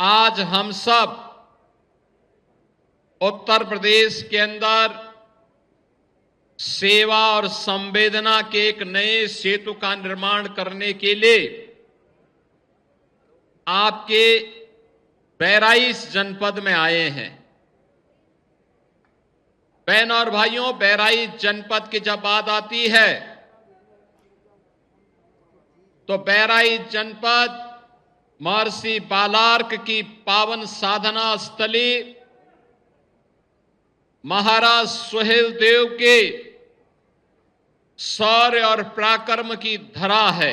आज हम सब उत्तर प्रदेश के अंदर सेवा और संवेदना के एक नए सेतु का निर्माण करने के लिए आपके बहराइच जनपद में आए हैं। बहनों और भाइयों, बहराइच जनपद की जब बात आती है तो बहराइच जनपद महर्षि बालार्क की पावन साधना स्थली, महाराज सुहेलदेव के शौर्य और पराक्रम की धरा है।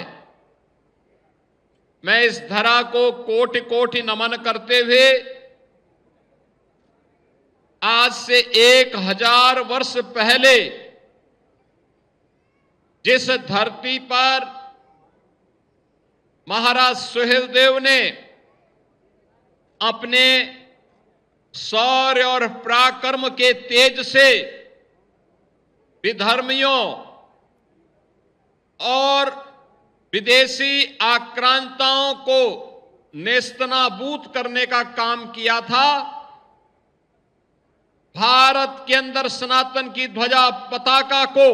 मैं इस धरा को कोटि कोटि नमन करते हुए आज से 1000 वर्ष पहले जिस धरती पर महाराज सुहेलदेव ने अपने शौर्य और पराक्रम के तेज से विधर्मियों और विदेशी आक्रांताओं को नेस्तनाबूद करने का काम किया था, भारत के अंदर सनातन की ध्वजा पताका को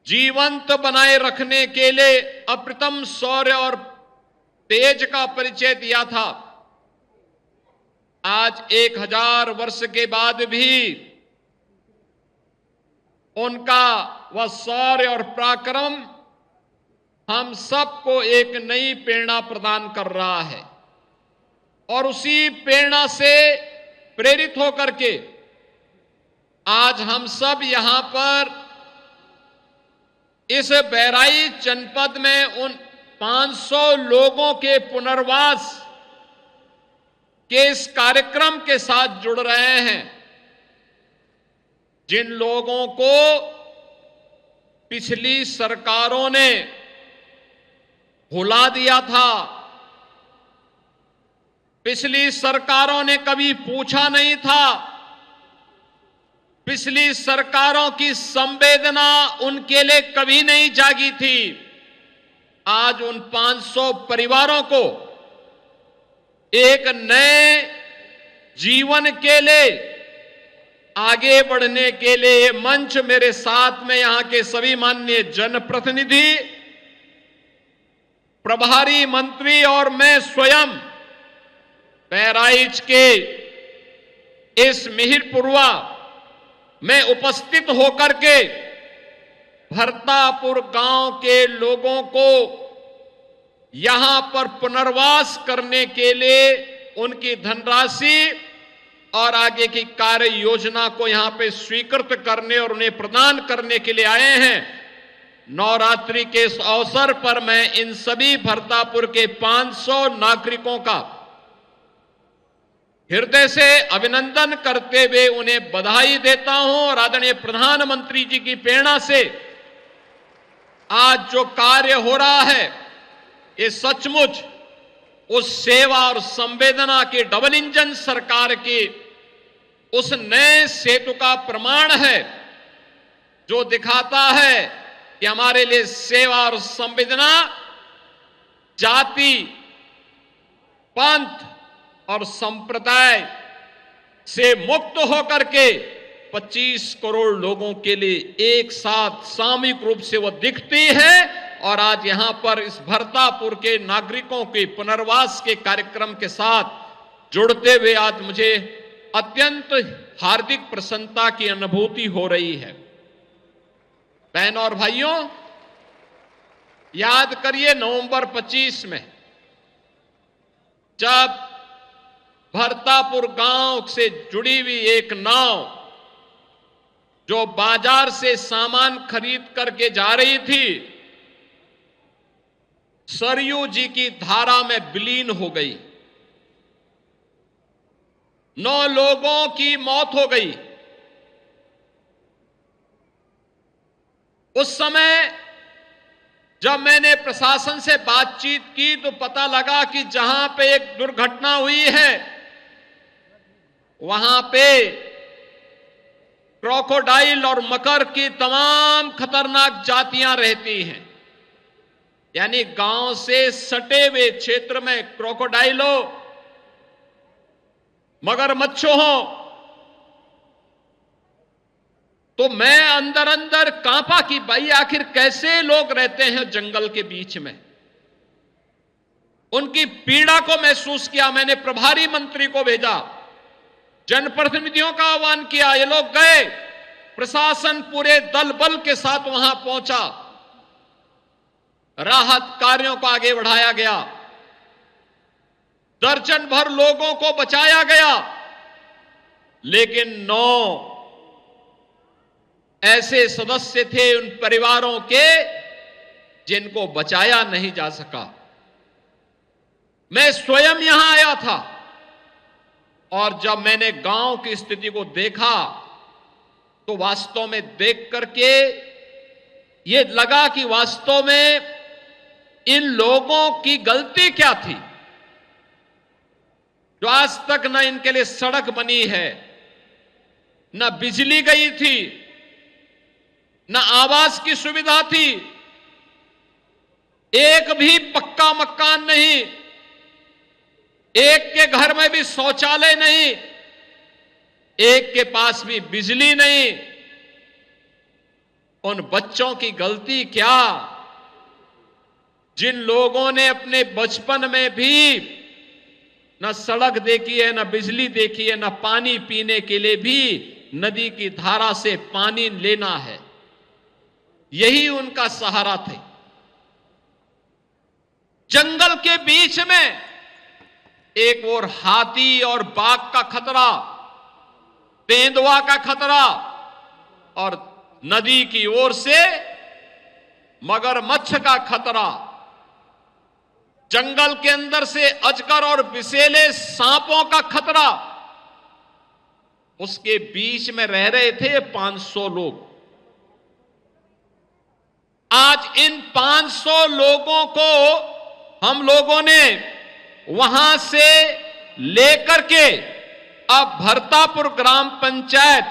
जीवंत बनाए रखने के लिए अप्रतिम शौर्य और तेज का परिचय दिया था। आज 1000 वर्ष के बाद भी उनका वह शौर्य और पराक्रम हम सबको एक नई प्रेरणा प्रदान कर रहा है और उसी प्रेरणा से प्रेरित होकर के आज हम सब यहां पर इस बहराइच जनपद में उन 500 लोगों के पुनर्वास के इस कार्यक्रम के साथ जुड़ रहे हैं, जिन लोगों को पिछली सरकारों ने भुला दिया था, पिछली सरकारों ने कभी पूछा नहीं था, पिछली सरकारों की संवेदना उनके लिए कभी नहीं जागी थी। आज उन 500 परिवारों को एक नए जीवन के लिए आगे बढ़ने के लिए मंच मेरे साथ में यहां के सभी माननीय जनप्रतिनिधि, प्रभारी मंत्री और मैं स्वयं बहराइच के इस मिहिरपुरवा में उपस्थित होकर के भरतापुर गांव के लोगों को यहां पर पुनर्वास करने के लिए उनकी धनराशि और आगे की कार्य योजना को यहां पे स्वीकृत करने और उन्हें प्रदान करने के लिए आए हैं। नवरात्रि के इस अवसर पर मैं इन सभी भरतापुर के 500 नागरिकों का हृदय से अभिनंदन करते हुए उन्हें बधाई देता हूं और आदरणीय प्रधानमंत्री जी की प्रेरणा से आज जो कार्य हो रहा है ये सचमुच उस सेवा और संवेदना के डबल इंजन सरकार के उस नए सेतु का प्रमाण है, जो दिखाता है कि हमारे लिए सेवा और संवेदना जाति, पंथ और संप्रदाय से मुक्त होकर के 25 करोड़ लोगों के लिए एक साथ सामूहिक रूप से वह दिखती है। और आज यहां पर इस भरतापुर के नागरिकों के पुनर्वास के कार्यक्रम के साथ जुड़ते हुए आज मुझे अत्यंत हार्दिक प्रसन्नता की अनुभूति हो रही है। बहनों और भाइयों, याद करिए नवंबर 25 में जब भरतापुर गांव से जुड़ी हुई एक नाव जो बाजार से सामान खरीद करके जा रही थी, सरयू जी की धारा में विलीन हो गई। 9 लोगों की मौत हो गई। उस समय जब मैंने प्रशासन से बातचीत की तो पता लगा कि जहां पे एक दुर्घटना हुई है वहां पे क्रोकोडाइल और मकर की तमाम खतरनाक जातियां रहती हैं। यानी गांव से सटे हुए क्षेत्र में क्रोकोडाइलो, मगरमच्छों हो, तो मैं अंदर अंदर कांपा कि भाई आखिर कैसे लोग रहते हैं जंगल के बीच में। उनकी पीड़ा को महसूस किया। मैंने प्रभारी मंत्री को भेजा, जनप्रतिनिधियों का आह्वान किया, ये लोग गए, प्रशासन पूरे दल बल के साथ वहां पहुंचा, राहत कार्यों को आगे बढ़ाया गया, दर्जन भर लोगों को बचाया गया, लेकिन 9 ऐसे सदस्य थे उन परिवारों के जिनको बचाया नहीं जा सका। मैं स्वयं यहां आया था और जब मैंने गांव की स्थिति को देखा तो वास्तव में देख करके ये लगा कि वास्तव में इन लोगों की गलती क्या थी जो आज तक न इनके लिए सड़क बनी है, न बिजली गई थी, न आवास की सुविधा थी, एक भी पक्का मकान नहीं, एक के घर में भी शौचालय नहीं, एक के पास भी बिजली नहीं। उन बच्चों की गलती क्या जिन लोगों ने अपने बचपन में भी न सड़क देखी है, न बिजली देखी है, न पानी पीने के लिए भी नदी की धारा से पानी लेना है, यही उनका सहारा थे। जंगल के बीच में एक ओर हाथी और बाघ का खतरा, तेंदुआ का खतरा, और नदी की ओर से मगरमच्छ का खतरा, जंगल के अंदर से अजगर और विषैले सांपों का खतरा। उसके बीच में रह रहे थे 500 लोग। आज इन 500 लोगों को हम लोगों ने वहां से लेकर के अब भरतापुर ग्राम पंचायत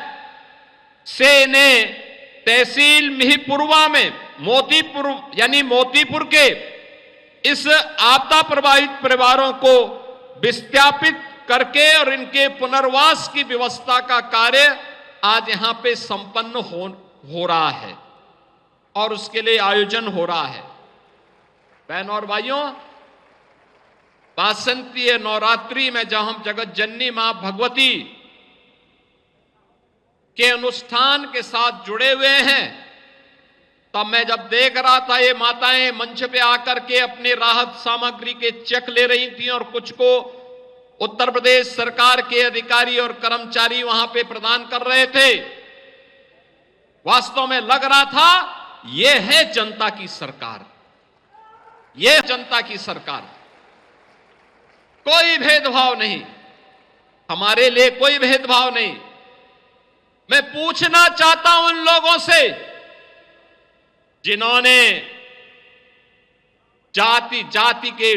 से इन्हें तहसील मिहीपुरवा में मोतीपुर के इस आपदा प्रभावित परिवारों को विस्थापित करके और इनके पुनर्वास की व्यवस्था का कार्य आज यहां पे संपन्न हो रहा है और उसके लिए आयोजन हो रहा है। बहनों और भाइयों, वासंतीय नवरात्रि में जब हम जगत जननी मां भगवती के अनुष्ठान के साथ जुड़े हुए हैं, तब मैं जब देख रहा था ये माताएं मंच पे आकर के अपनी राहत सामग्री के चेक ले रही थी और कुछ को उत्तर प्रदेश सरकार के अधिकारी और कर्मचारी वहां पे प्रदान कर रहे थे, वास्तव में लग रहा था ये है जनता की सरकार, ये जनता की सरकार। कोई भेदभाव नहीं, हमारे लिए कोई भेदभाव नहीं। मैं पूछना चाहता हूं उन लोगों से जिन्होंने जाति जाति के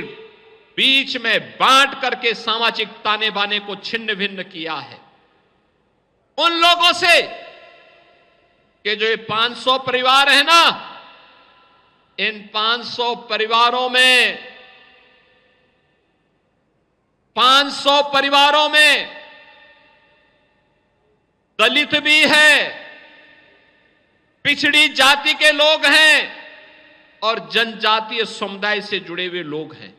बीच में बांट करके सामाजिक ताने बाने को छिन्न भिन्न किया है, उन लोगों से कि जो ये 500 परिवार है ना, इन 500 परिवारों में 500 परिवारों में दलित भी है, पिछड़ी जाति के लोग हैं और जनजातीय समुदाय से जुड़े हुए लोग हैं।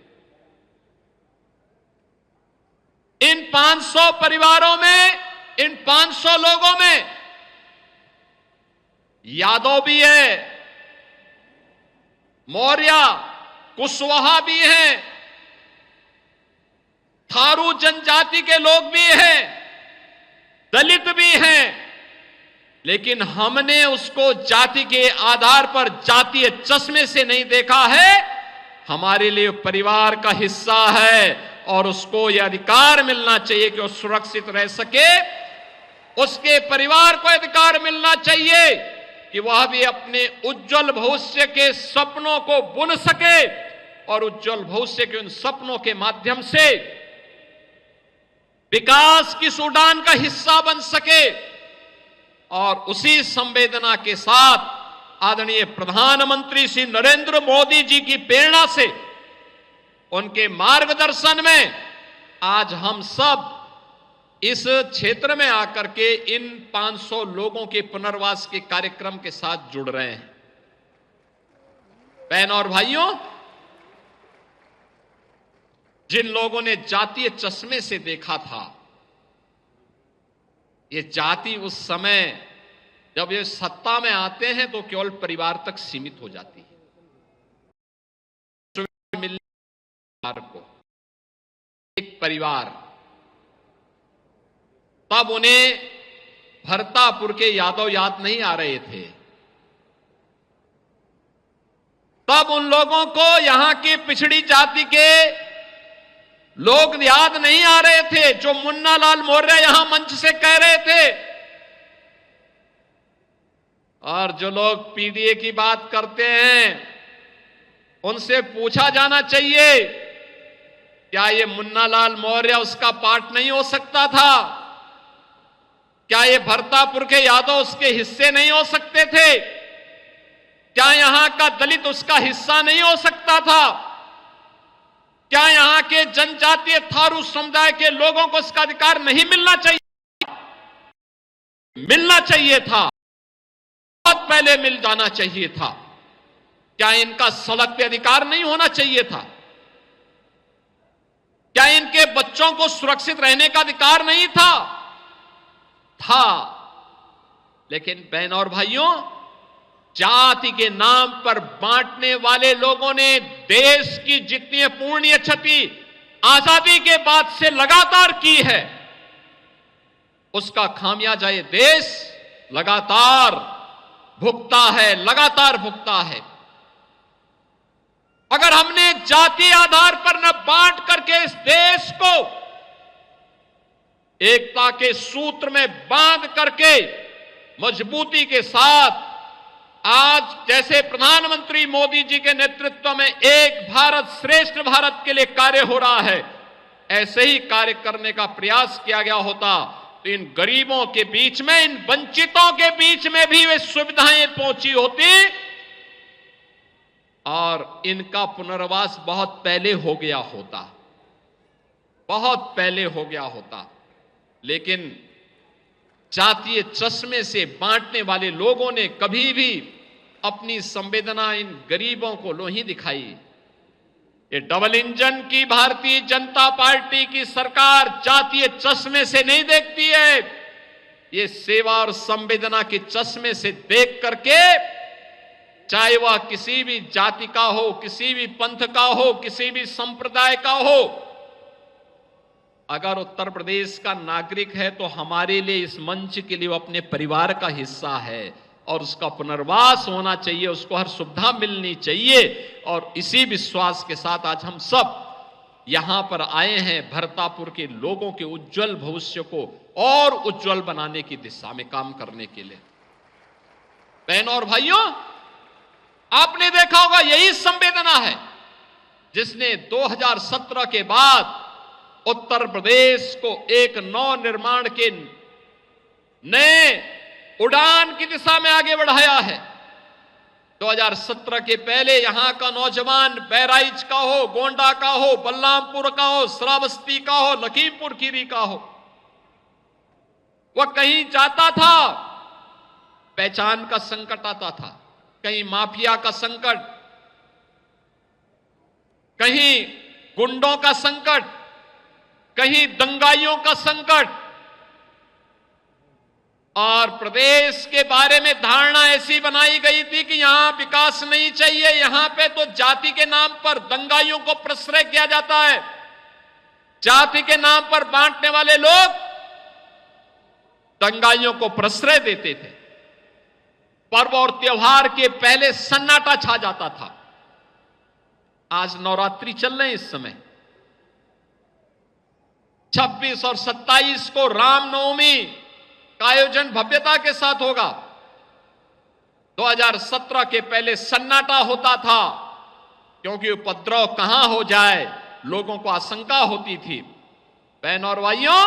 इन 500 परिवारों में, इन 500 लोगों में यादव भी है, मौर्य कुशवाहा भी हैं, थारू जनजाति के लोग भी हैं, दलित भी हैं, लेकिन हमने उसको जाति के आधार पर जातीय चश्मे से नहीं देखा है। हमारे लिए परिवार का हिस्सा है और उसको यह अधिकार मिलना चाहिए कि वो सुरक्षित रह सके। उसके परिवार को अधिकार मिलना चाहिए कि वह भी अपने उज्जवल भविष्य के सपनों को बुन सके और उज्जवल भविष्य के उन सपनों के माध्यम से विकास की उड़ान का हिस्सा बन सके। और उसी संवेदना के साथ आदरणीय प्रधानमंत्री श्री नरेंद्र मोदी जी की प्रेरणा से, उनके मार्गदर्शन में आज हम सब इस क्षेत्र में आकर के इन 500 लोगों के पुनर्वास के कार्यक्रम के साथ जुड़ रहे हैं। बहन और भाइयों, जिन लोगों ने जातीय चश्मे से देखा था, ये जाति उस समय जब ये सत्ता में आते हैं तो केवल परिवार तक सीमित हो जाती है। को एक परिवार, तब उन्हें भरतापुर के यादव याद नहीं आ रहे थे। तब उन लोगों को यहां की पिछड़ी जाति के लोग याद नहीं आ रहे थे, जो मुन्ना लाल मौर्य यहां मंच से कह रहे थे। और जो लोग पीडीए की बात करते हैं, उनसे पूछा जाना चाहिए, क्या ये मुन्ना लाल मौर्य उसका पार्ट नहीं हो सकता था? क्या ये भरतापुर के यादव उसके हिस्से नहीं हो सकते थे? क्या यहां का दलित उसका हिस्सा नहीं हो सकता था? क्या यहां के जनजातीय थारू समुदाय के लोगों को इसका अधिकार नहीं मिलना चाहिए? मिलना चाहिए था, बहुत पहले मिल जाना चाहिए था। क्या इनका सड़क पे अधिकार नहीं होना चाहिए था? क्या इनके बच्चों को सुरक्षित रहने का अधिकार नहीं था? लेकिन बहन और भाइयों, जाति के नाम पर बांटने वाले लोगों ने देश की जितनी अपूर्णीय क्षति आजादी के बाद से लगातार की है, उसका खामियाजा ये देश लगातार भुगता है। अगर हमने जाति आधार पर न बांट करके इस देश को एकता के सूत्र में बांध करके मजबूती के साथ आज जैसे प्रधानमंत्री मोदी जी के नेतृत्व में एक भारत श्रेष्ठ भारत के लिए कार्य हो रहा है, ऐसे ही कार्य करने का प्रयास किया गया होता तो इन गरीबों के बीच में, इन वंचितों के बीच में भी वे सुविधाएं पहुंची होती और इनका पुनर्वास बहुत पहले हो गया होता। लेकिन जातीय चश्मे से बांटने वाले लोगों ने कभी भी अपनी संवेदना इन गरीबों को नहीं दिखाई। ये डबल इंजन की भारतीय जनता पार्टी की सरकार जातीय चश्मे से नहीं देखती है, ये सेवा और संवेदना के चश्मे से देख करके, चाहे वह किसी भी जाति का हो, किसी भी पंथ का हो, किसी भी संप्रदाय का हो, अगर उत्तर प्रदेश का नागरिक है तो हमारे लिए इस मंच के लिए वो अपने परिवार का हिस्सा है और उसका पुनर्वास होना चाहिए, उसको हर सुविधा मिलनी चाहिए। और इसी विश्वास के साथ आज हम सब यहां पर आए हैं, भरतापुर के लोगों के उज्जवल भविष्य को और उज्जवल बनाने की दिशा में काम करने के लिए। बहनों और भाइयों, आपने देखा होगा यही संवेदना है जिसने 2017 के बाद उत्तर प्रदेश को एक नव निर्माण के नए उड़ान की दिशा में आगे बढ़ाया है। 2017 के पहले यहां का नौजवान बहराइच का हो, गोंडा का हो, बलरामपुर का हो, श्रावस्ती का हो, लखीमपुर खीरी का हो, वह कहीं जाता था, पहचान का संकट आता था, कहीं माफिया का संकट, कहीं गुंडों का संकट, कहीं दंगाइयों का संकट, और प्रदेश के बारे में धारणा ऐसी बनाई गई थी कि यहां विकास नहीं चाहिए, यहां पे तो जाति के नाम पर दंगाइयों को प्रश्रय किया जाता है। जाति के नाम पर बांटने वाले लोग दंगाइयों को प्रश्रय देते थे। पर्व और त्योहार के पहले सन्नाटा छा जाता था। आज नवरात्रि चल रहे हैं, इस समय 26 और 27 को रामनवमी का आयोजन भव्यता के साथ होगा। 2017 के पहले सन्नाटा होता था क्योंकि उपद्रव कहां हो जाए लोगों को आशंका होती थी। बहनों और भाइयों,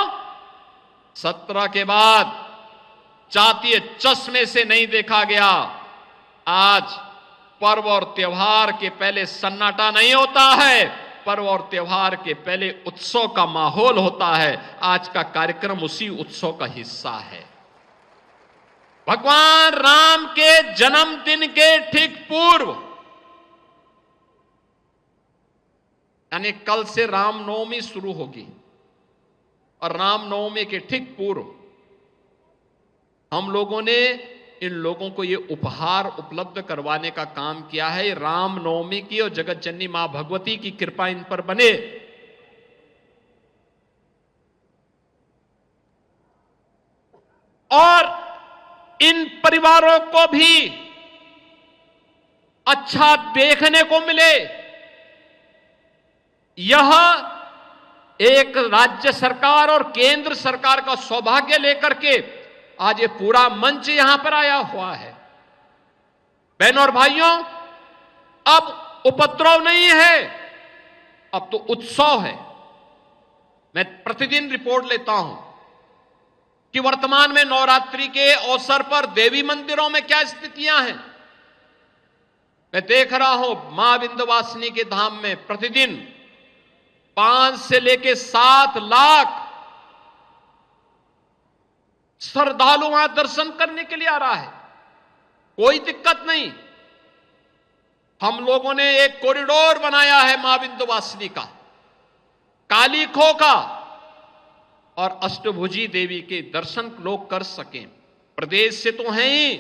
17 के बाद जातीय चश्मे से नहीं देखा गया, आज पर्व और त्योहार के पहले सन्नाटा नहीं होता है, पर्व और त्योहार के पहले उत्सव का माहौल होता है। आज का कार्यक्रम उसी उत्सव का हिस्सा है। भगवान राम के जन्मदिन के ठीक पूर्व, यानी कल से रामनवमी शुरू होगी, और रामनवमी के ठीक पूर्व हम लोगों ने इन लोगों को ये उपहार उपलब्ध करवाने का काम किया है। रामनवमी की और जगत जननी मां भगवती की कृपा इन पर बने। और इन परिवारों को भी अच्छा देखने को मिले। यह एक राज्य सरकार और केंद्र सरकार का सौभाग्य लेकर के आज ये पूरा मंच यहां पर आया हुआ है। बहनों और भाइयों, अब उपद्रव नहीं है, अब तो उत्सव है। मैं प्रतिदिन रिपोर्ट लेता हूं कि वर्तमान में नवरात्रि के अवसर पर देवी मंदिरों में क्या स्थितियां हैं। मैं देख रहा हूं मां विंध्यवासिनी के धाम में प्रतिदिन 5 से लेकर 7 लाख श्रद्धालु वहां दर्शन करने के लिए आ रहा है। कोई दिक्कत नहीं। हम लोगों ने एक कॉरिडोर बनाया है मां विंध्यवासिनी का, काली खो का, और अष्टभुजी देवी के दर्शन लोग कर सकें। प्रदेश से तो हैं ही,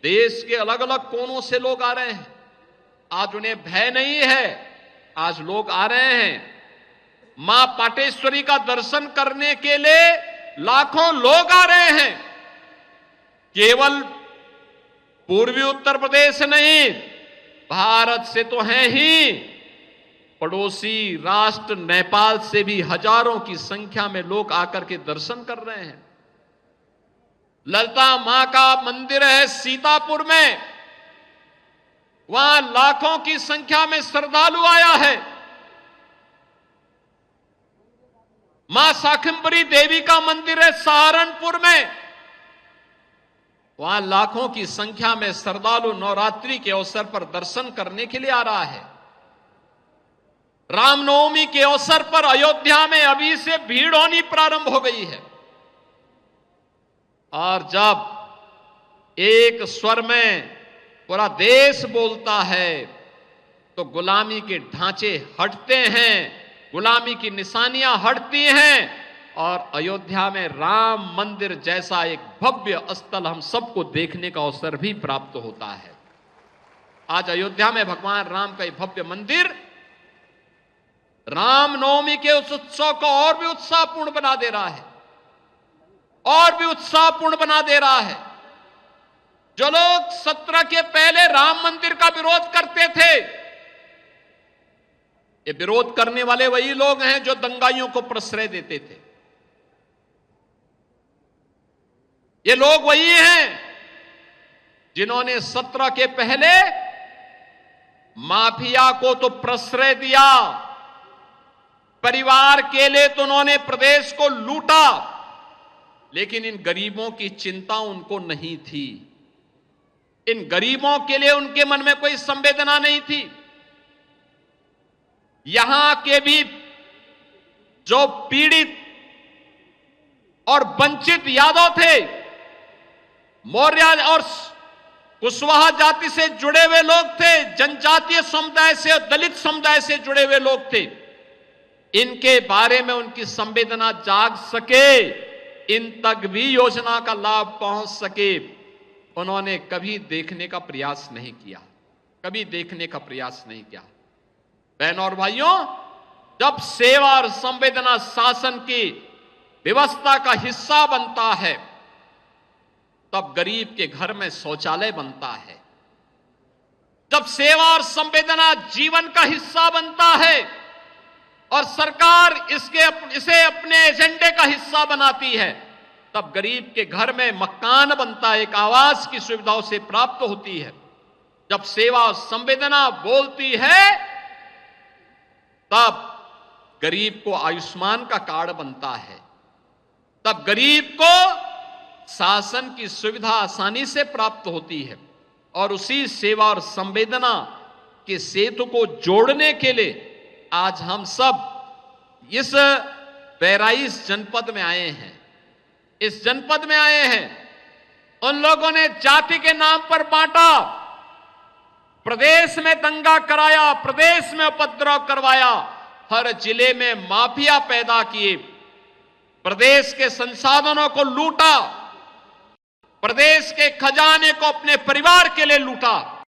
देश के अलग अलग कोनों से लोग आ रहे हैं। आज उन्हें भय नहीं है, आज लोग आ रहे हैं। मां पाटेश्वरी का दर्शन करने के लिए लाखों लोग आ रहे हैं। केवल पूर्वी उत्तर प्रदेश नहीं, भारत से तो हैं ही, पड़ोसी राष्ट्र नेपाल से भी हजारों की संख्या में लोग आकर के दर्शन कर रहे हैं। ललिता मां का मंदिर है सीतापुर में, वहां लाखों की संख्या में श्रद्धालु आया है। मां शाकंभरी देवी का मंदिर है सहारनपुर में, वहां लाखों की संख्या में श्रद्धालु नवरात्रि के अवसर पर दर्शन करने के लिए आ रहा है। रामनवमी के अवसर पर अयोध्या में अभी से भीड़ होनी प्रारंभ हो गई है। और जब एक स्वर में पूरा देश बोलता है तो गुलामी के ढांचे हटते हैं, गुलामी की निशानियां हटती हैं, और अयोध्या में राम मंदिर जैसा एक भव्य स्थल हम सबको देखने का अवसर भी प्राप्त होता है। आज अयोध्या में भगवान राम का एक भव्य मंदिर रामनवमी के उस उत्सव को और भी उत्साहपूर्ण बना दे रहा है, और भी उत्साहपूर्ण बना दे रहा है। जो लोग 17 के पहले राम मंदिर का विरोध करते थे, ये विरोध करने वाले वही लोग हैं जो दंगाइयों को प्रश्रय देते थे। ये लोग वही हैं जिन्होंने 17 के पहले माफिया को तो प्रश्रय दिया, परिवार के लिए तो उन्होंने प्रदेश को लूटा, लेकिन इन गरीबों की चिंता उनको नहीं थी। इन गरीबों के लिए उनके मन में कोई संवेदना नहीं थी। यहां के भी जो पीड़ित और वंचित यादव थे, मौर्य और कुशवाहा जाति से जुड़े हुए लोग थे, जनजातीय समुदाय से और दलित समुदाय से जुड़े हुए लोग थे, इनके बारे में उनकी संवेदना जाग सके, इन तक भी योजना का लाभ पहुंच सके, उन्होंने कभी देखने का प्रयास नहीं किया, कभी देखने का प्रयास नहीं किया। बहनों और भाइयों, जब सेवा और संवेदना शासन की व्यवस्था का हिस्सा बनता है, तब गरीब के घर में शौचालय बनता है। जब सेवा और संवेदना जीवन का हिस्सा बनता है और सरकार इसे अपने एजेंडे का हिस्सा बनाती है, तब गरीब के घर में मकान बनता है, एक आवास की सुविधा उसे प्राप्त होती है। जब सेवा और संवेदना बोलती है, तब गरीब को आयुष्मान का कार्ड बनता है, तब गरीब को शासन की सुविधा आसानी से प्राप्त होती है। और उसी सेवा और संवेदना के सेतु को जोड़ने के लिए आज हम सब इस बहराइच जनपद में आए हैं। इस जनपद में आए हैं। उन लोगों ने जाति के नाम पर बांटा, प्रदेश में दंगा कराया, प्रदेश में उपद्रव करवाया, हर जिले में माफिया पैदा किए, प्रदेश के संसाधनों को लूटा, प्रदेश के खजाने को अपने परिवार के लिए लूटा।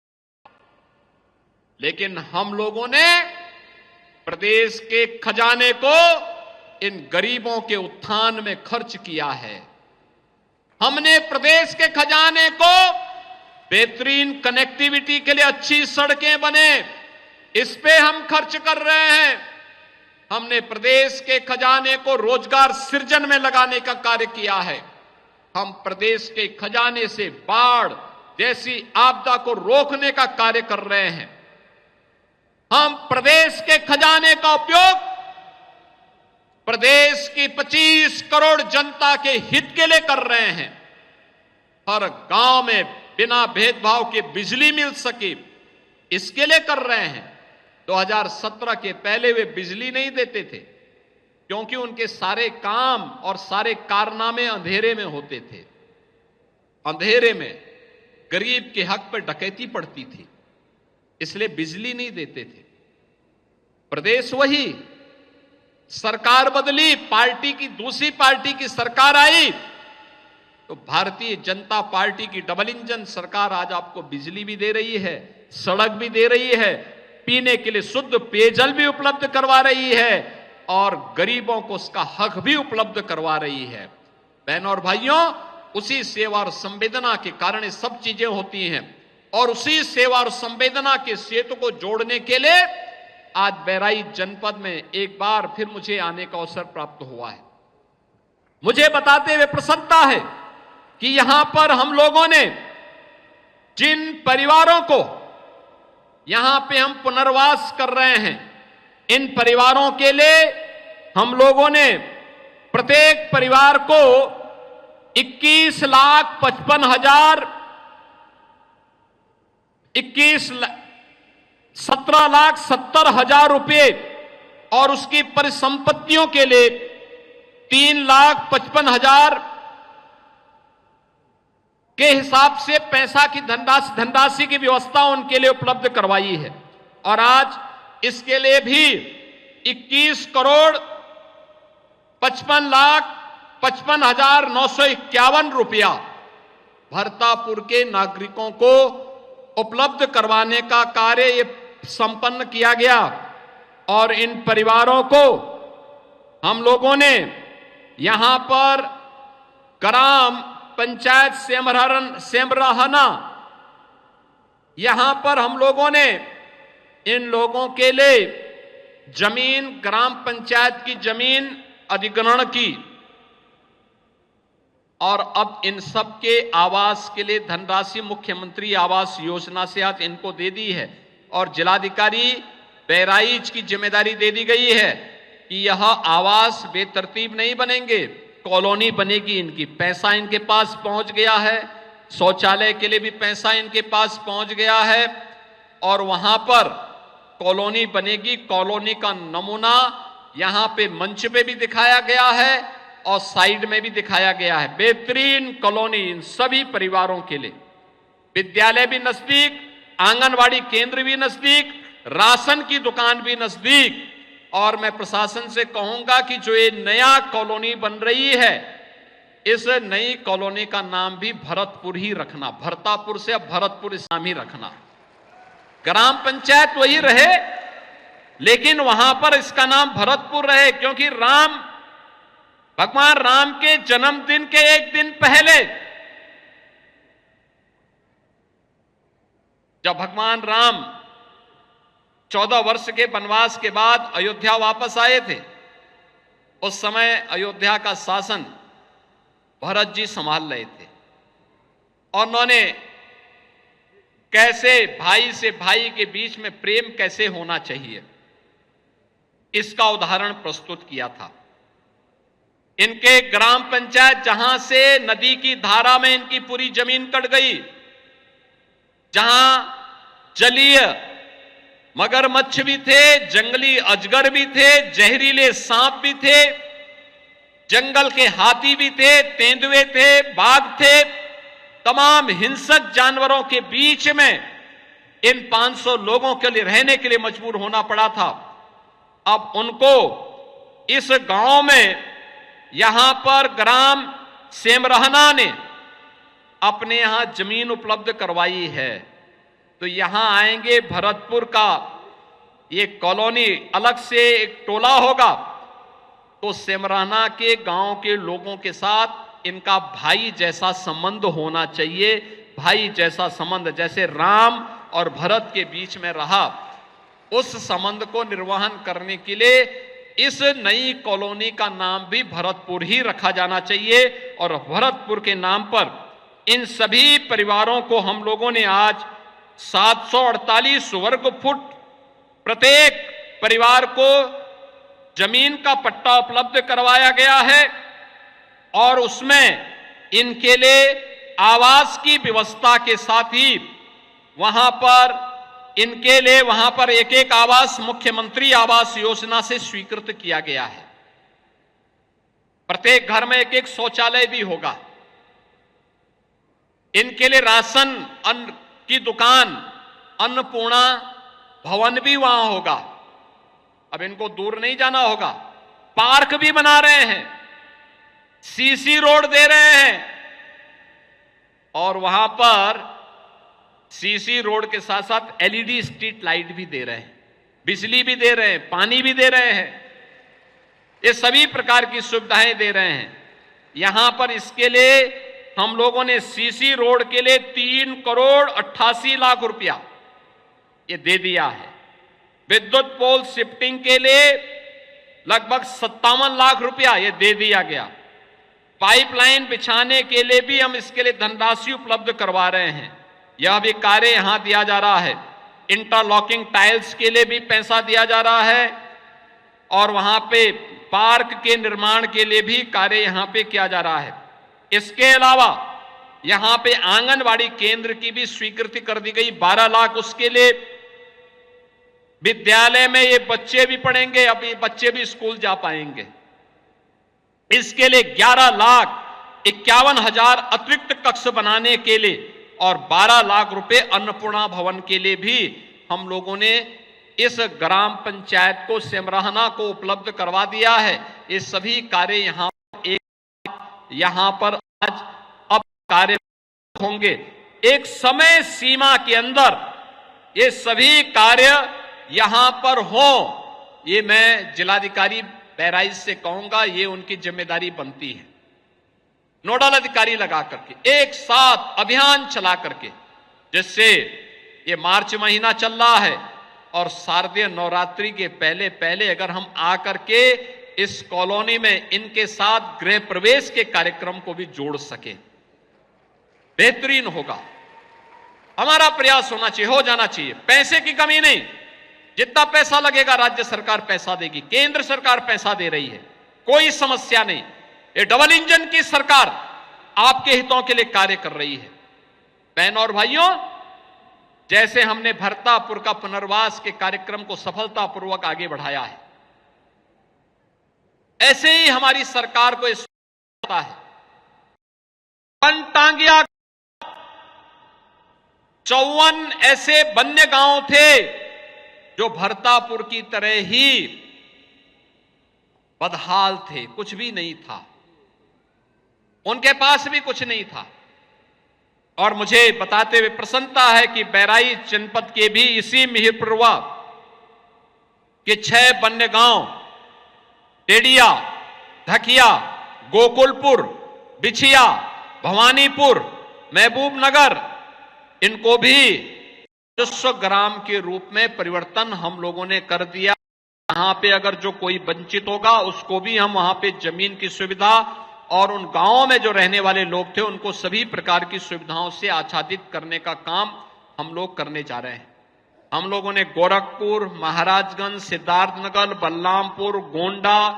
लेकिन हम लोगों ने प्रदेश के खजाने को इन गरीबों के उत्थान में खर्च किया है। हमने प्रदेश के खजाने को बेहतरीन कनेक्टिविटी के लिए अच्छी सड़कें बने, इस पे हम खर्च कर रहे हैं। हमने प्रदेश के खजाने को रोजगार सृजन में लगाने का कार्य किया है। हम प्रदेश के खजाने से बाढ़ जैसी आपदा को रोकने का कार्य कर रहे हैं। हम प्रदेश के खजाने का उपयोग प्रदेश की 25 करोड़ जनता के हित के लिए कर रहे हैं। हर गांव में बिना भेदभाव के बिजली मिल सके, इसके लिए कर रहे हैं। 2017 के पहले वे बिजली नहीं देते थे, क्योंकि उनके सारे काम और सारे कारनामे अंधेरे में होते थे। अंधेरे में गरीब के हक पर डकैती पड़ती थी, इसलिए बिजली नहीं देते थे। प्रदेश वही, सरकार बदली, पार्टी की दूसरी पार्टी की सरकार आई, तो भारतीय जनता पार्टी की डबल इंजन सरकार आज आपको बिजली भी दे रही है, सड़क भी दे रही है, पीने के लिए शुद्ध पेयजल भी उपलब्ध करवा रही है और गरीबों को उसका हक भी उपलब्ध करवा रही है। बहनों और भाइयों, उसी सेवा और संवेदना के कारण ये सब चीजें होती हैं और उसी सेवा और संवेदना के सेतु को जोड़ने के लिए आज बहराइच जनपद में एक बार फिर मुझे आने का अवसर प्राप्त हुआ है। मुझे बताते हुए प्रसन्नता है कि यहां पर हम लोगों ने जिन परिवारों को यहां पे हम पुनर्वास कर रहे हैं, इन परिवारों के लिए हम लोगों ने प्रत्येक परिवार को 17,70,000 रुपए और उसकी परिसंपत्तियों के लिए 3,55,000 के हिसाब से पैसा की धनराशि की व्यवस्था उनके लिए उपलब्ध करवाई है। और आज इसके लिए भी 21,55,951 रुपया भरतापुर के नागरिकों को उपलब्ध करवाने का कार्य ये संपन्न किया गया। और इन परिवारों को हम लोगों ने यहां पर ग्राम पंचायत सेमराहना, यहां पर हम लोगों ने इन लोगों के लिए जमीन, ग्राम पंचायत की जमीन अधिग्रहण की और अब इन सब के आवास के लिए धनराशि मुख्यमंत्री आवास योजना से आज इनको दे दी है। और जिलाधिकारी बहराइच की जिम्मेदारी दे दी गई है कि यह आवास बेतरतीब नहीं बनेंगे, कॉलोनी बनेगी इनकी। पैसा इनके पास पहुंच गया है, शौचालय के लिए भी पैसा इनके पास पहुंच गया है और वहां पर कॉलोनी बनेगी। कॉलोनी का नमूना यहां पे मंच पे भी दिखाया गया है और साइड में भी दिखाया गया है। बेहतरीन कॉलोनी इन सभी परिवारों के लिए। विद्यालय भी नजदीक, आंगनवाड़ी केंद्र भी नजदीक, राशन की दुकान भी नजदीक। और मैं प्रशासन से कहूंगा कि जो ये नया कॉलोनी बन रही है, इस नई कॉलोनी का नाम भी भरतपुर ही रखना। भरतापुर से अब भरतपुर इस नाम ही रखना। ग्राम पंचायत वही रहे, लेकिन वहां पर इसका नाम भरतपुर रहे, क्योंकि भगवान राम के जन्मदिन के एक दिन पहले जब भगवान राम 14 वर्ष के वनवास के बाद अयोध्या वापस आए थे, उस समय अयोध्या का शासन भरत जी संभाल रहे थे और उन्होंने कैसे भाई से भाई के बीच में प्रेम कैसे होना चाहिए, इसका उदाहरण प्रस्तुत किया था। इनके ग्राम पंचायत, जहां से नदी की धारा में इनकी पूरी जमीन कट गई, जहां जलीय मगरमच्छ भी थे, जंगली अजगर भी थे, जहरीले सांप भी थे, जंगल के हाथी भी थे, तेंदुए थे, बाघ थे, तमाम हिंसक जानवरों के बीच में इन 500 लोगों के लिए रहने के लिए मजबूर होना पड़ा था। अब उनको इस गांव में यहां पर ग्राम सेमरहना ने अपने यहां जमीन उपलब्ध करवाई है, तो यहां आएंगे। भरतपुर का ये कॉलोनी अलग से एक टोला होगा, तो सेमरहना के गांव के लोगों के साथ इनका भाई जैसा संबंध होना चाहिए। भाई जैसा संबंध जैसे राम और भरत के बीच में रहा, उस संबंध को निर्वहन करने के लिए इस नई कॉलोनी का नाम भी भरतपुर ही रखा जाना चाहिए। और भरतपुर के नाम पर इन सभी परिवारों को हम लोगों ने आज 748 वर्ग फुट प्रत्येक परिवार को जमीन का पट्टा उपलब्ध करवाया गया है और उसमें इनके लिए आवास की व्यवस्था के साथ ही वहां पर इनके लिए वहां पर एक एक आवास मुख्यमंत्री आवास योजना से स्वीकृत किया गया है। प्रत्येक घर में एक एक शौचालय भी होगा। इनके लिए राशन अन्न की दुकान अन्नपूर्णा भवन भी वहां होगा। अब इनको दूर नहीं जाना होगा। पार्क भी बना रहे हैं, सीसी रोड दे रहे हैं और वहां पर सीसी रोड के साथ साथ एलईडी स्ट्रीट लाइट भी दे रहे हैं, बिजली भी दे रहे हैं, पानी भी दे रहे हैं। ये सभी प्रकार की सुविधाएं दे रहे हैं। यहां पर इसके लिए हम लोगों ने सीसी रोड के लिए 3,88,00,000 रुपया ये दे दिया है। विद्युत पोल शिफ्टिंग के लिए लगभग 57 लाख रुपया ये दे दिया गया। पाइपलाइन बिछाने के लिए भी हम इसके लिए धनराशि उपलब्ध करवा रहे हैं, यह भी कार्य यहां दिया जा रहा है। इंटरलॉकिंग टाइल्स के लिए भी पैसा दिया जा रहा है और वहां पे पार्क के निर्माण के लिए भी कार्य यहां पे किया जा रहा है। इसके अलावा यहां पे आंगनवाड़ी केंद्र की भी स्वीकृति कर दी गई, 12 लाख उसके लिए। विद्यालय में ये बच्चे भी पढ़ेंगे, अब ये बच्चे भी स्कूल जा पाएंगे। इसके लिए 11,51,000 अतिरिक्त कक्ष बनाने के लिए और 12 लाख रुपए अन्नपूर्णा भवन के लिए भी हम लोगों ने इस ग्राम पंचायत को सेमरहना को उपलब्ध करवा दिया है। ये सभी कार्य यहां पर आज अब कार्य होंगे। एक समय सीमा के अंदर ये सभी कार्य यहां पर हो, ये मैं जिलाधिकारी बहराइच से कहूंगा, ये उनकी जिम्मेदारी बनती है। नोडल अधिकारी लगा करके एक साथ अभियान चला करके, जिससे ये मार्च महीना चल रहा है और शारदीय नवरात्रि के पहले पहले अगर हम आकर के इस कॉलोनी में इनके साथ गृह प्रवेश के कार्यक्रम को भी जोड़ सके, बेहतरीन होगा। हमारा प्रयास होना चाहिए, हो जाना चाहिए। पैसे की कमी नहीं, जितना पैसा लगेगा राज्य सरकार पैसा देगी, केंद्र सरकार पैसा दे रही है, कोई समस्या नहीं। ये डबल इंजन की सरकार आपके हितों के लिए कार्य कर रही है। बहनों और भाइयों, जैसे हमने भरतापुर का पुनर्वास के कार्यक्रम को सफलतापूर्वक आगे बढ़ाया है, ऐसे ही हमारी सरकार को इस पता है। टांगिया 54 ऐसे वन्य गांव थे जो भरतापुर की तरह ही बदहाल थे, कुछ भी नहीं था, उनके पास भी कुछ नहीं था। और मुझे बताते हुए प्रसन्नता है कि बहराइच जनपद के भी इसी मिहिरपुरवा के 6 वन्य गांव टेडिया, धकिया, गोकुलपुर, बिछिया, भवानीपुर, महबूब नगर, इनको भी राजस्व ग्राम के रूप में परिवर्तन हम लोगों ने कर दिया। यहां पे अगर जो कोई वंचित होगा उसको भी हम वहां पे जमीन की सुविधा और उन गांवों में जो रहने वाले लोग थे उनको सभी प्रकार की सुविधाओं से आच्छादित करने का काम हम लोग करने जा रहे हैं। हम लोगों ने गोरखपुर, महाराजगंज, सिद्धार्थनगर, बलरामपुर, गोंडा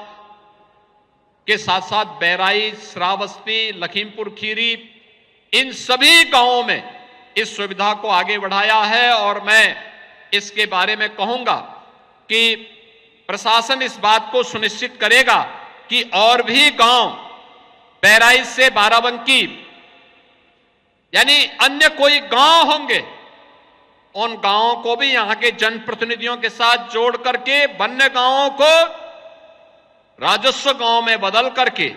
के साथ साथ बहराइच, श्रावस्ती, लखीमपुर खीरी, इन सभी गांवों में इस सुविधा को आगे बढ़ाया है और मैं इसके बारे में कहूंगा कि प्रशासन इस बात को सुनिश्चित करेगा कि और भी गांव बहराइच से बाराबंकी यानी अन्य कोई गांव होंगे, उन गांवों को भी यहां के जनप्रतिनिधियों के साथ जोड़ करके वन्य गांवों को राजस्व गांव में बदल करके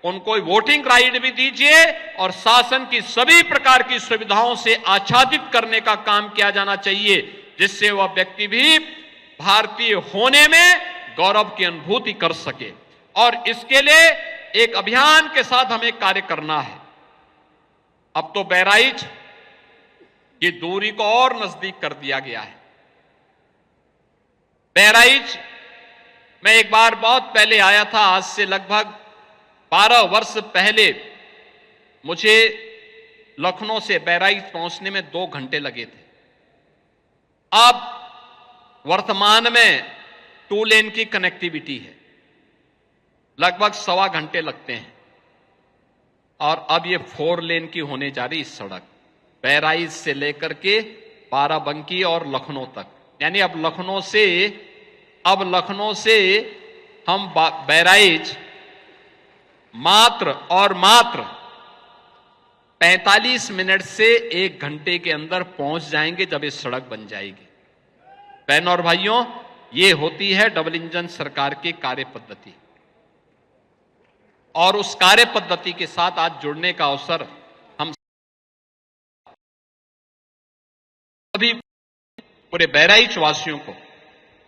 उनको वोटिंग राइट भी दीजिए और शासन की सभी प्रकार की सुविधाओं से आच्छादित करने का काम किया जाना चाहिए, जिससे वह व्यक्ति भी भारतीय होने में गौरव की अनुभूति कर सके। और इसके लिए एक अभियान के साथ हमें कार्य करना है। अब तो बहराइच की दूरी को और नजदीक कर दिया गया है। बहराइच मैं एक बार बहुत पहले आया था, आज से लगभग 12 वर्ष पहले मुझे लखनऊ से बहराइच पहुंचने में 2 घंटे लगे थे। अब वर्तमान में 2 लेन की कनेक्टिविटी है, लगभग 1.25 घंटे लगते हैं और अब ये 4 लेन की होने जा रही इस सड़क बहराइच से लेकर के बाराबंकी और लखनऊ तक। यानी अब लखनऊ से हम बहराइच मात्र 45 मिनट से 1 घंटे के अंदर पहुंच जाएंगे जब ये सड़क बन जाएगी। बहनों और भाइयों, ये होती है डबल इंजन सरकार की कार्य पद्धति और उस कार्य पद्धति के साथ आज जुड़ने का अवसर हम सभी पूरे बहराइच वासियों को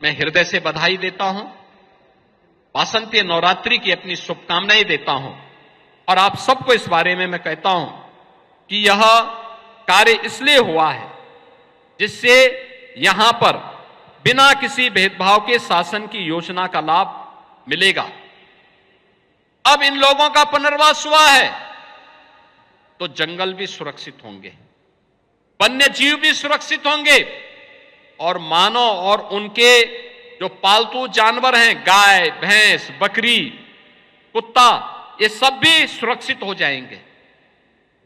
मैं हृदय से बधाई देता हूं, वासंतीय नवरात्रि की अपनी शुभकामनाएं देता हूं और आप सबको इस बारे में मैं कहता हूं कि यह कार्य इसलिए हुआ है जिससे यहां पर बिना किसी भेदभाव के शासन की योजना का लाभ मिलेगा। अब इन लोगों का पुनर्वास हुआ है तो जंगल भी सुरक्षित होंगे, वन्य जीव भी सुरक्षित होंगे और मानव और उनके जो पालतू जानवर हैं, गाय, भैंस, बकरी, कुत्ता, ये सब भी सुरक्षित हो जाएंगे,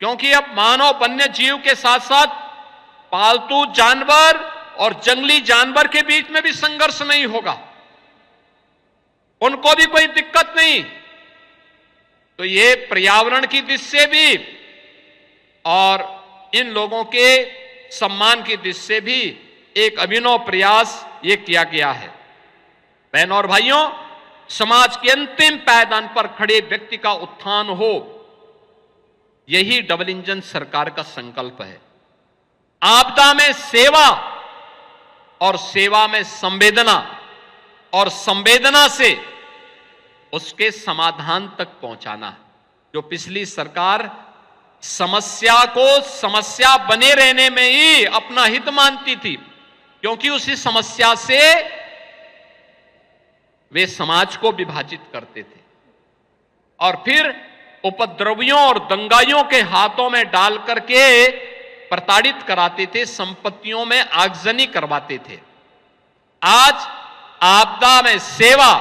क्योंकि अब मानव वन्य जीव के साथ साथ पालतू जानवर और जंगली जानवर के बीच में भी संघर्ष नहीं होगा, उनको भी कोई दिक्कत नहीं। तो ये पर्यावरण की दृष्टि से भी और इन लोगों के सम्मान की दृष्टि से भी एक अभिनव प्रयास ये किया गया है। बहनों और भाइयों, समाज के अंतिम पायदान पर खड़े व्यक्ति का उत्थान हो, यही डबल इंजन सरकार का संकल्प है। आपदा में सेवा और सेवा में संवेदना और संवेदना से उसके समाधान तक पहुंचाना। जो पिछली सरकार समस्या को समस्या बने रहने में ही अपना हित मानती थी, क्योंकि उसी समस्या से वे समाज को विभाजित करते थे और फिर उपद्रवियों और दंगाइयों के हाथों में डाल करके प्रताड़ित कराते थे, संपत्तियों में आगजनी करवाते थे। आज आपदा में सेवा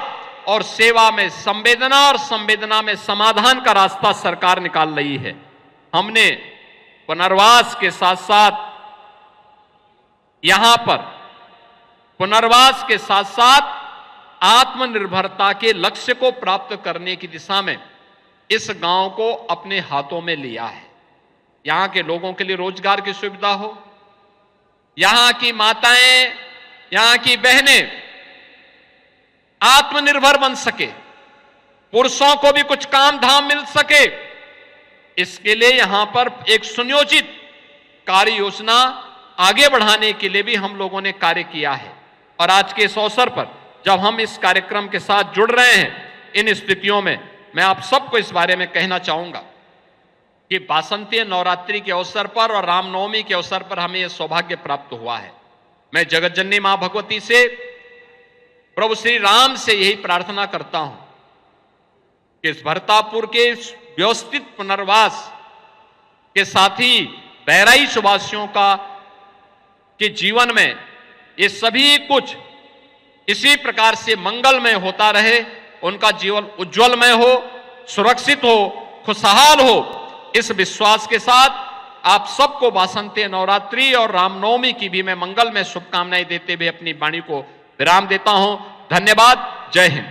और सेवा में संवेदना और संवेदना में समाधान का रास्ता सरकार निकाल रही है। हमने पुनर्वास के साथ साथ यहां पर पुनर्वास के साथ साथ आत्मनिर्भरता के लक्ष्य को प्राप्त करने की दिशा में इस गांव को अपने हाथों में लिया है। यहां के लोगों के लिए रोजगार की सुविधा हो, यहां की माताएं, यहां की बहनें आत्मनिर्भर बन सके, पुरुषों को भी कुछ काम धाम मिल सके, इसके लिए यहां पर एक सुनियोजित कार्य योजना आगे बढ़ाने के लिए भी हम लोगों ने कार्य किया है। और आज के इस अवसर पर जब हम इस कार्यक्रम के साथ जुड़ रहे हैं, इन स्थितियों में मैं आप सबको इस बारे में कहना चाहूंगा कि वासंतीय नवरात्रि के अवसर पर और रामनवमी के अवसर पर हमें यह सौभाग्य प्राप्त हुआ है। मैं जगतजननी मां भगवती से, प्रभु श्री राम से यही प्रार्थना करता हूं कि इस भरतापुर के व्यवस्थित पुनर्वास के साथ ही बहराइच वासियों का के जीवन में ये सभी कुछ इसी प्रकार से मंगलमय होता रहे, उनका जीवन उज्जवलमय हो, सुरक्षित हो, खुशहाल हो। इस विश्वास के साथ आप सबको वासंती नवरात्रि और रामनवमी की भी मैं मंगलमय शुभकामनाएं देते हुए अपनी वाणी को विराम देता हूं। धन्यवाद। जय हिंद।